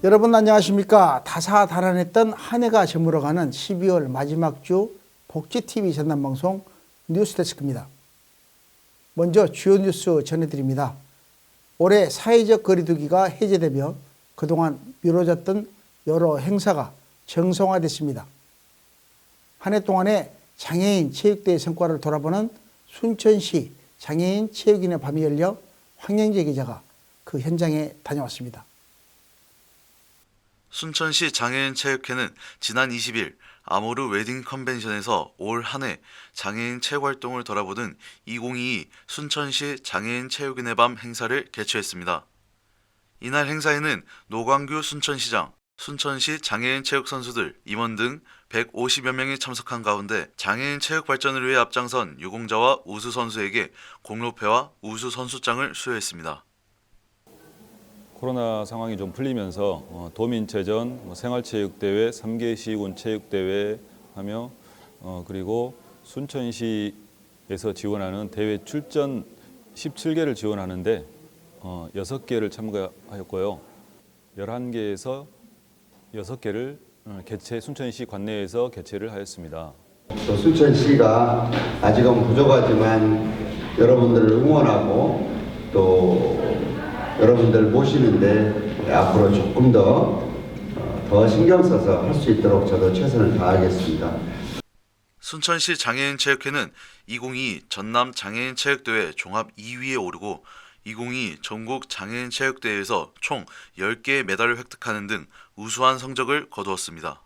여러분 안녕하십니까. 다사다난했던 한 해가 저물어가는 12월 마지막 주 복지TV 전남방송 뉴스데스크입니다. 먼저 주요 뉴스 전해드립니다. 올해 사회적 거리두기가 해제되며 그동안 미뤄졌던 여러 행사가 정상화됐습니다. 한 해 동안의 장애인 체육대회 성과를 돌아보는 순천시 장애인 체육인의 밤이 열려 황영재 기자가 그 현장에 다녀왔습니다. 순천시 장애인 체육회는 지난 20일 아모르 웨딩 컨벤션에서 올 한 해 장애인 체육 활동을 돌아보는 2022 순천시 장애인 체육인의 밤 행사를 개최했습니다. 이날 행사에는 노광규 순천시장, 순천시 장애인 체육 선수들, 임원 등 150여 명이 참석한 가운데 장애인 체육 발전을 위해 앞장선 유공자와 우수 선수에게 공로패와 우수 선수장을 수여했습니다. 코로나 상황이 좀 풀리면서 도민체전, 생활체육대회, 3개 시군 체육대회 하며 그리고 순천시에서 지원하는 대회 출전 17개를 지원하는데 6개를 참가하였고요. 11개에서 6개를 순천시 관내에서 개최를 하였습니다. 또 순천시가 아직은 부족하지만 여러분들을 응원하고 또 여러분들 모시는데 앞으로 조금 더 신경 써서 할 수 있도록 저도 최선을 다하겠습니다. 순천시 장애인 체육회는 2022 전남 장애인 체육대회 종합 2위에 오르고 2022 전국 장애인 체육대회에서 총 10개의 메달을 획득하는 등 우수한 성적을 거두었습니다.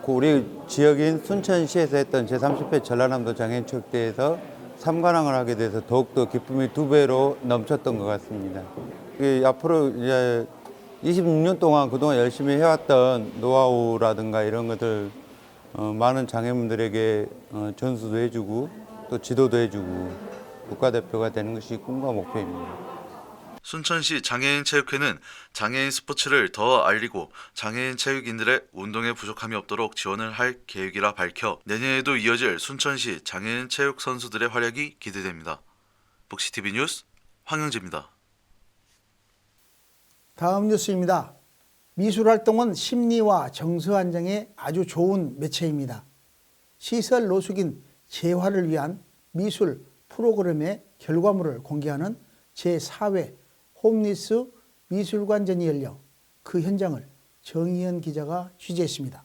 우리 지역인 순천시에서 했던 제30회 전라남도 장애인 체육대회에서 3관왕을 하게 돼서 더욱더 기쁨이 2배로 넘쳤던 것 같습니다. 앞으로 이제 26년 동안 그동안 열심히 해왔던 노하우라든가 이런 것들 많은 장애인분들에게 전수도 해주고 또 지도도 해주고 국가대표가 되는 것이 꿈과 목표입니다. 순천시 장애인 체육회는 장애인 스포츠를 더 알리고 장애인 체육인들의 운동에 부족함이 없도록 지원을 할 계획이라 밝혀 내년에도 이어질 순천시 장애인 체육 선수들의 활약이 기대됩니다. 복지TV 뉴스 황영재입니다. 다음 뉴스입니다. 미술활동은 심리와 정서 안정에 아주 좋은 매체입니다. 시설 노숙인 재활을 위한 미술 프로그램의 결과물을 공개하는 제4회 홈리스 미술관전이 열려 그 현장을 정희연 기자가 취재했습니다.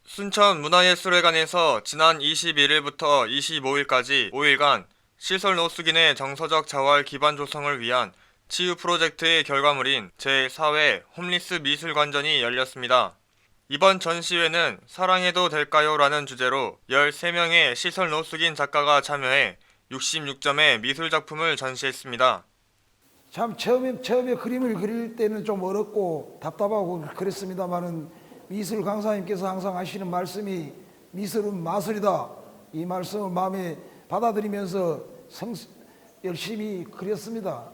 순천문화예술회관에서 지난 21일부터 25일까지 5일간 시설 노숙인의 정서적 자활 기반 조성을 위한 치유 프로젝트의 결과물인 제4회 홈리스 미술관전이 열렸습니다. 이번 전시회는 사랑해도 될까요? 라는 주제로 13명의 시설 노숙인 작가가 참여해 66점의 미술작품을 전시했습니다. 참 처음에 그림을 그릴 때는 좀 어렵고 답답하고 그랬습니다만은 미술 강사님께서 항상 하시는 말씀이 미술은 마술이다. 이 말씀을 마음에 받아들이면서 열심히 그렸습니다.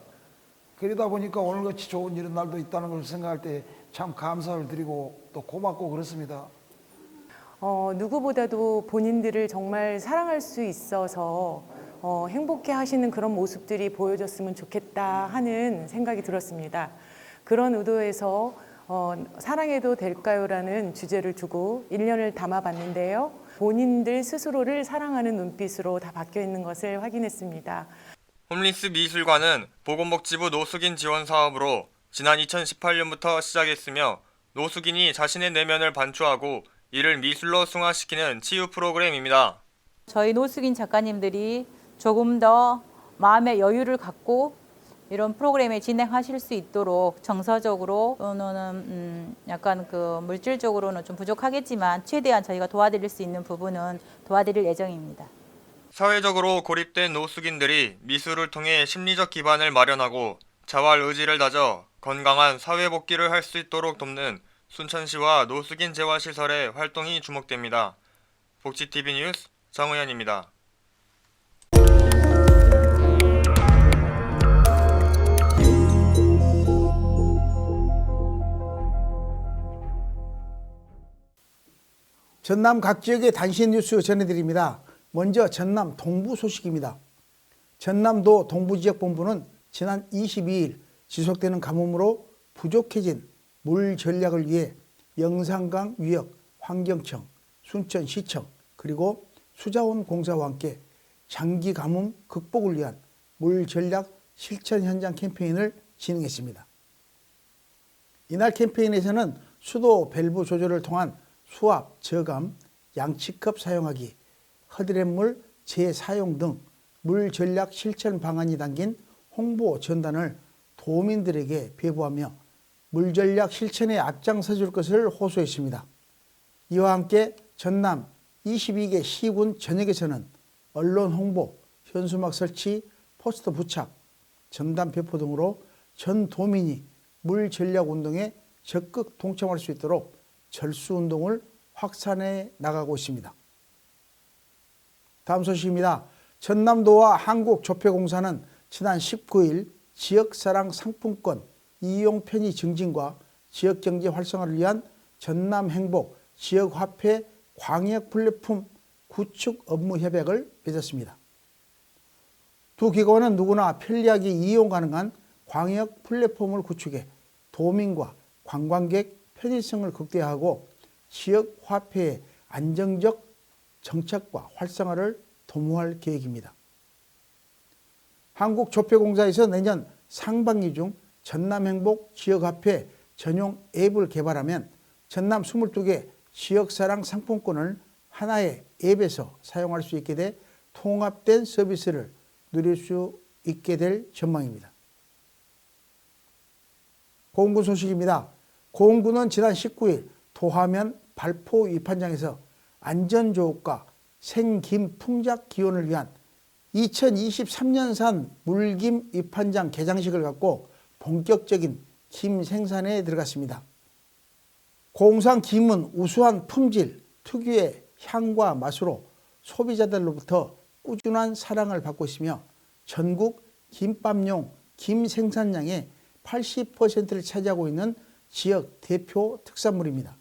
그러다 보니까 오늘같이 좋은 이런 날도 있다는 걸 생각할 때 참 감사를 드리고 또 고맙고 그렇습니다. 누구보다도 본인들을 정말 사랑할 수 있어서 행복해 하시는 그런 모습들이 보여졌으면 좋겠다 하는 생각이 들었습니다. 그런 의도에서 사랑해도 될까요?라는 주제를 두고 1년을 담아봤는데요. 본인들 스스로를 사랑하는 눈빛으로 다 바뀌어 있는 것을 확인했습니다. 홈리스 미술관은 보건복지부 노숙인 지원 사업으로 지난 2018년부터 시작했으며 노숙인이 자신의 내면을 반추하고 이를 미술로 승화시키는 치유 프로그램입니다. 저희 노숙인 작가님들이 조금 더 마음의 여유를 갖고 이런 프로그램을 진행하실 수 있도록 정서적으로 또는 약간 그 물질적으로는 좀 부족하겠지만 최대한 저희가 도와드릴 수 있는 부분은 도와드릴 예정입니다. 사회적으로 고립된 노숙인들이 미술을 통해 심리적 기반을 마련하고 자활 의지를 다져 건강한 사회 복귀를 할 수 있도록 돕는 순천시와 노숙인 재활시설의 활동이 주목됩니다. 복지TV 뉴스 정의연입니다. 전남 각 지역의 단신 뉴스 전해드립니다. 먼저 전남 동부 소식입니다. 전남도 동부지역본부는 지난 22일 지속되는 가뭄으로 부족해진 물 전략을 위해 영산강 위역 환경청, 순천시청 그리고 수자원공사와 함께 장기 가뭄 극복을 위한 물 전략 실천 현장 캠페인을 진행했습니다. 이날 캠페인에서는 수도 밸브 조절을 통한 수압 저감, 양치컵 사용하기, 허드렛물 재사용 등 물 전략 실천 방안이 담긴 홍보 전단을 도민들에게 배부하며 물 전략 실천에 앞장서 줄 것을 호소했습니다. 이와 함께 전남 22개 시군 전역에서는 언론 홍보, 현수막 설치, 포스터 부착, 전단 배포 등으로 전 도민이 물 전략 운동에 적극 동참할 수 있도록 절수 운동을 확산해 나가고 있습니다. 다음 소식입니다. 전남도와 한국조폐공사는 지난 19일 지역사랑 상품권 이용 편의 증진과 지역경제 활성화를 위한 전남행복 지역화폐 광역 플랫폼 구축 업무 협약을 맺었습니다. 두 기관은 누구나 편리하게 이용 가능한 광역 플랫폼을 구축해 도민과 관광객 편의성을 극대화하고 지역 화폐의 안정적 정착과 활성화를 도모할 계획입니다. 한국조폐공사에서 내년 상반기 중 전남행복 지역화폐 전용 앱을 개발하면 전남 22개 지역사랑 상품권을 하나의 앱에서 사용할 수 있게 돼 통합된 서비스를 누릴 수 있게 될 전망입니다. 고흥군 소식입니다. 고흥군은 지난 19일 도하면 발포 입판장에서 안전조업과 생김 풍작 기원을 위한 2023년산 물김 입판장 개장식을 갖고 본격적인 김 생산에 들어갔습니다. 고흥산 김은 우수한 품질, 특유의 향과 맛으로 소비자들로부터 꾸준한 사랑을 받고 있으며 전국 김밥용 김 생산량의 80%를 차지하고 있는 지역 대표 특산물입니다.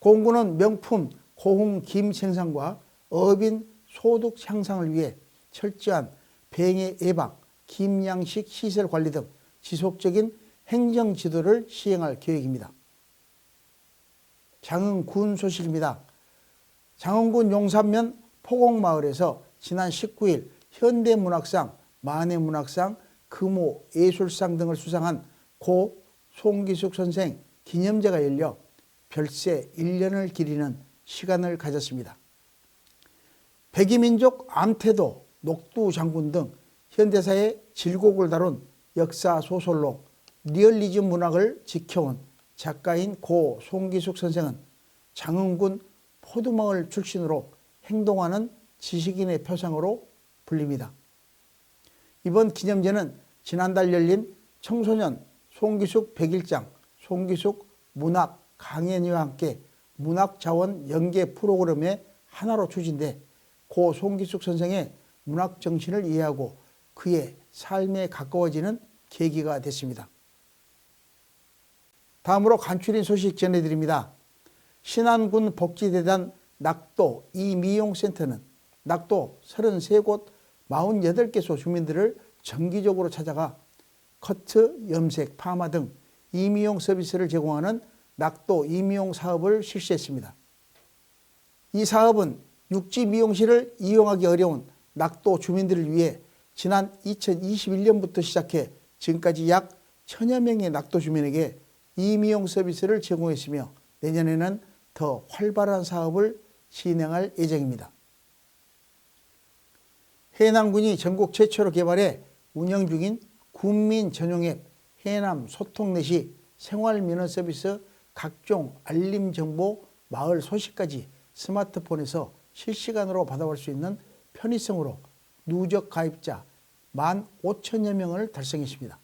고흥군은 명품 고흥 김 생산과 어민 소득 향상을 위해 철저한 뱅해 예방, 김 양식 시설 관리 등 지속적인 행정 지도를 시행할 계획입니다. 장흥군 소식입니다. 장흥군 용산면 포곡마을에서 지난 19일 현대문학상, 만해문학상, 금호예술상 등을 수상한 고 송기숙 선생 기념제가 열려 별세 1년을 기리는 시간을 가졌습니다. 백이민족 암태도, 녹두장군 등 현대사의 질곡을 다룬 역사 소설로 리얼리즘 문학을 지켜온 작가인 고 송기숙 선생은 장흥군 포두마을 출신으로 행동하는 지식인의 표상으로 불립니다. 이번 기념제는 지난달 열린 청소년 송기숙 100일장 송기숙 문학 강연회와 함께 문학자원 연계 프로그램의 하나로 추진돼 고 송기숙 선생의 문학 정신을 이해하고 그의 삶에 가까워지는 계기가 됐습니다. 다음으로 간추린 소식 전해드립니다. 신안군 복지대단 낙도 이미용센터는 낙도 33곳 48개소 주민들을 정기적으로 찾아가 커트, 염색, 파마 등 이미용 서비스를 제공하는 낙도 이미용 사업을 실시했습니다. 이 사업은 육지 미용실을 이용하기 어려운 낙도 주민들을 위해 지난 2021년부터 시작해 지금까지 약 1000여 명의 낙도 주민에게 이미용 서비스를 제공했으며 내년에는 더 활발한 사업을 진행할 예정입니다. 해남군이 전국 최초로 개발해 운영 중인 군민 전용 앱 해남 소통넷이 생활민원 서비스 각종 알림 정보, 마을 소식까지 스마트폰에서 실시간으로 받아볼 수 있는 편의성으로 누적 가입자 15,000여 명을 달성했습니다.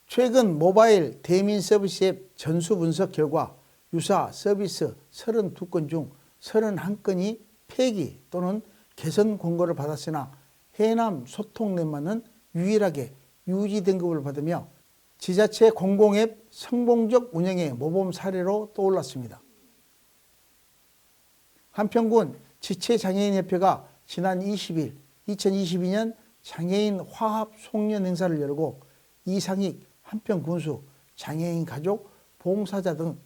최근 모바일 대민 서비스 앱 전수 분석 결과 유사 서비스 32건 중 31건이 폐기 또는 개선 권고를 받았으나 해남 소통넷만은 유일하게 유지 등급을 받으며 지자체 공공앱 성공적 운영의 모범 사례로 떠올랐습니다. 한평군 지체장애인협회가 지난 20일 2022년 장애인 화합 송년 행사를 열고 이상익 한편 군수, 장애인 가족, 봉사자 등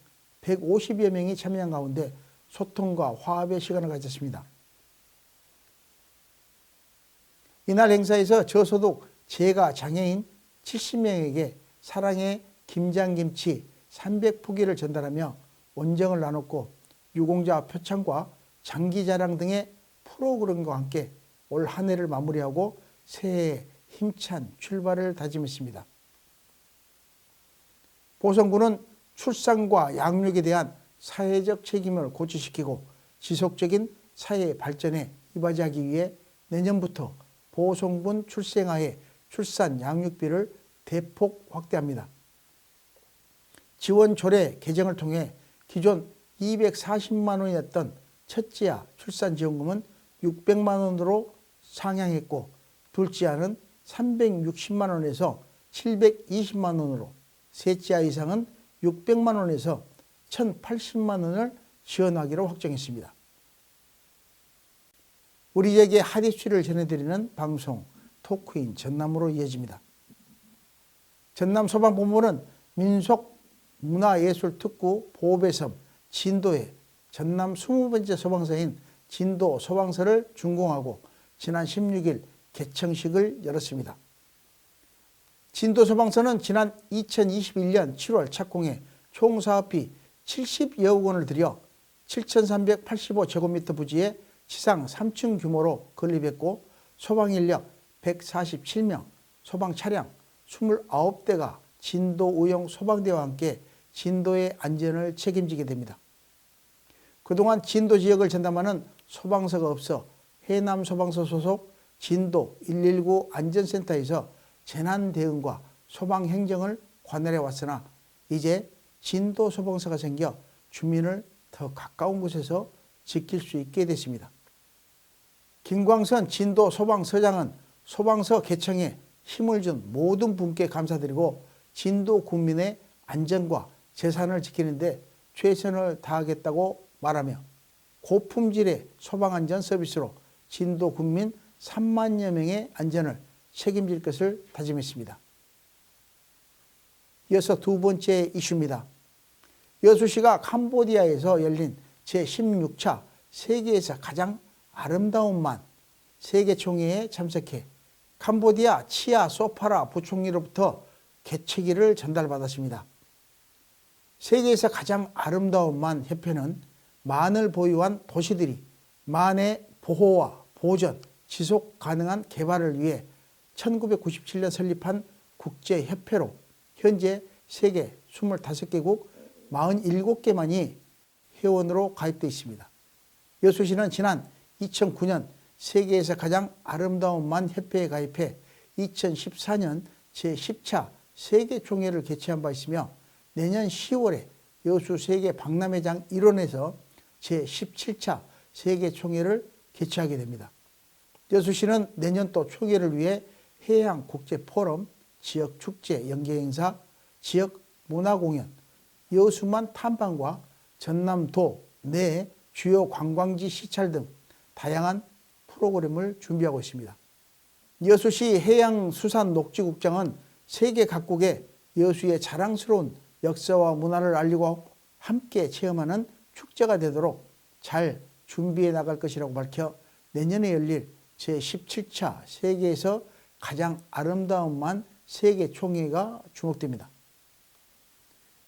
150여 명이 참여한 가운데 소통과 화합의 시간을 가졌습니다. 이날 행사에서 저소득 재가 장애인 70명에게 사랑의 김장김치 300포기를 전달하며 원정을 나눴고 유공자 표창과 장기자랑 등의 프로그램과 함께 올 한 해를 마무리하고 새해에 힘찬 출발을 다짐했습니다. 보성군은 출산과 양육에 대한 사회적 책임을 고취시키고 지속적인 사회 발전에 이바지하기 위해 내년부터 보성군 출생아의 출산 양육비를 대폭 확대합니다. 지원 조례 개정을 통해 기존 240만 원이었던 첫째아 출산지원금은 600만 원으로 상향했고 둘째아는 360만 원에서 720만 원으로 셋째아 이상은 600만 원에서 1,080만 원을 지원하기로 확정했습니다. 우리에게 핫 이슈를 전해드리는 방송 토크인 전남으로 이어집니다. 전남소방본부는 민속문화예술특구 보배섬 진도에 전남 20번째 소방서인 진도 소방서를 준공하고 지난 16일 개청식을 열었습니다. 진도 소방서는 지난 2021년 7월 착공해 총 사업비 70여억 원을 들여 7,385제곱미터 부지에 지상 3층 규모로 건립했고 소방인력 147명, 소방차량 29대가 진도의용 소방대와 함께 진도의 안전을 책임지게 됩니다. 그동안 진도 지역을 전담하는 소방서가 없어 해남소방서 소속 진도 119 안전센터에서 재난 대응과 소방 행정을 관할해 왔으나 이제 진도 소방서가 생겨 주민을 더 가까운 곳에서 지킬 수 있게 됐습니다. 김광선 진도 소방서장은 소방서 개청에 힘을 준 모든 분께 감사드리고 진도 국민의 안전과 재산을 지키는데 최선을 다하겠다고 말하며 고품질의 소방안전 서비스로 진도 국민 3만여 명의 안전을 책임질 것을 다짐했습니다. 이어서 두 번째 이슈입니다. 여수시가 캄보디아에서 열린 제16차 세계에서 가장 아름다운 만 세계총회에 참석해 캄보디아 치아 소파라 부총리로부터 개최기를 전달받았습니다. 세계에서 가장 아름다운 만 협회는 만을 보유한 도시들이 만의 보호와 보존, 지속 가능한 개발을 위해 1997년 설립한 국제협회로 현재 세계 25개국 47개만이 회원으로 가입되어 있습니다. 여수시는 지난 2009년 세계에서 가장 아름다운 만 협회에 가입해 2014년 제10차 세계총회를 개최한 바 있으며 내년 10월에 여수 세계 박람회장 일원에서 제17차 세계총회를 개최하게 됩니다. 여수시는 내년 또 총회를 위해 해양국제포럼, 지역축제, 연계행사, 지역문화공연, 여수만 탐방과 전남도 내 주요 관광지 시찰 등 다양한 프로그램을 준비하고 있습니다. 여수시 해양수산녹지국장은 세계 각국의 여수의 자랑스러운 역사와 문화를 알리고 함께 체험하는 축제가 되도록 잘 준비해 나갈 것이라고 밝혀 내년에 열릴 제17차 세계에서 가장 아름다운 만 세계총회가 주목됩니다.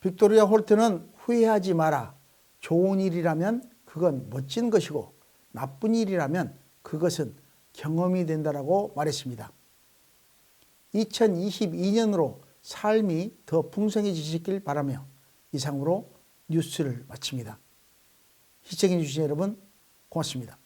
빅토리아 홀트는 후회하지 마라. 좋은 일이라면 그건 멋진 것이고 나쁜 일이라면 그것은 경험이 된다라고 말했습니다. 2022년으로 삶이 더 풍성해지시길 바라며 이상으로 뉴스를 마칩니다. 시청해 주신 여러분 고맙습니다.